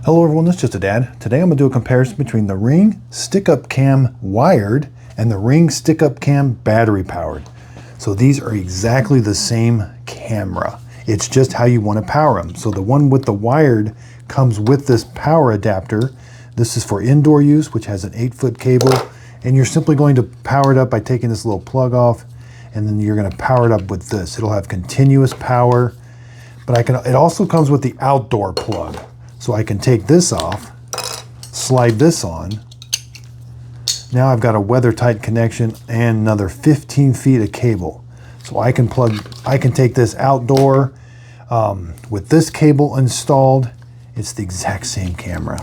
Hello everyone, this is Just a Dad. Today I'm going to do a comparison between the Ring Stick-Up Cam wired and the Ring Stick-Up Cam battery powered. So these are exactly the same camera. It's just how you want to power them. So the one with the wired comes with this power adapter. This is for indoor use, which has an 8-foot cable. And you're simply going to power it up by taking this little plug off, and then you're going to power it up with this. It'll have continuous power, but it also comes with the outdoor plug. So I can take this off, slide this on. Now I've got a weather-tight connection and another 15 feet of cable. So I can take this outdoor with this cable installed. It's the exact same camera.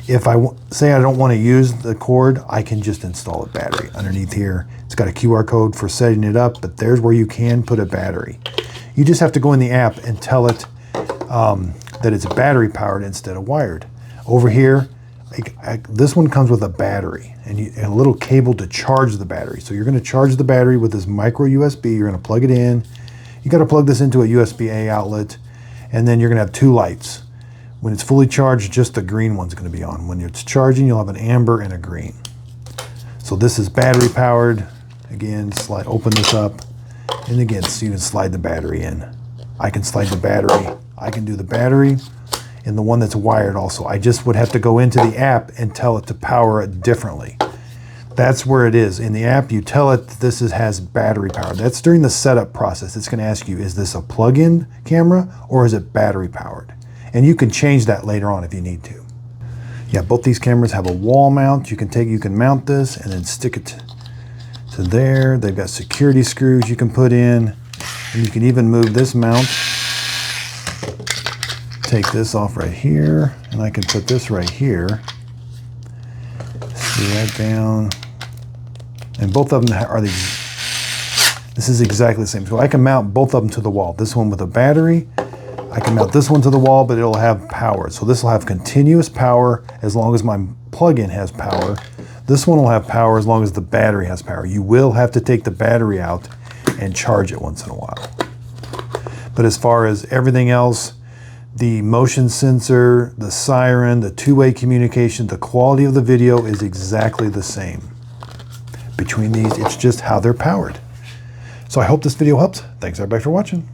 If I say I don't want to use the cord, I can just install a battery underneath here. It's got a QR code for setting it up, but there's where you can put a battery. You just have to go in the app and tell it that it's battery powered instead of wired. Over here, this one comes with a battery and a little cable to charge the battery. So you're going to charge the battery with this micro USB. You're going to plug it in. You got to plug this into a USB-A outlet, and then you're going to have two lights. When it's fully charged, just the green one's going to be on. When it's charging, you'll have an amber and a green. So this is battery powered. Again, open this up, and again, so you can slide the battery in. I can slide the battery. I can do the battery and the one that's wired also. I just would have to go into the app and tell it to power it differently. That's where it is. In the app, you tell it this has battery power. That's during the setup process. It's going to ask you, is this a plug-in camera or is it battery powered? And you can change that later on if you need to. Yeah, both these cameras have a wall mount. You can mount this and then stick it to there. They've got security screws you can put in, and you can even move this mount. Take this off right here, and I can put this right here. See that down. And both of them are this is exactly the same. So I can mount both of them to the wall. This one with a battery. I can mount this one to the wall, but it'll have power. So this will have continuous power as long as my plug-in has power. This one will have power as long as the battery has power. You will have to take the battery out and charge it once in a while. But as far as everything else, the motion sensor, the siren, the two-way communication, the quality of the video is exactly the same. Between these, it's just how they're powered. So I hope this video helps. Thanks everybody for watching.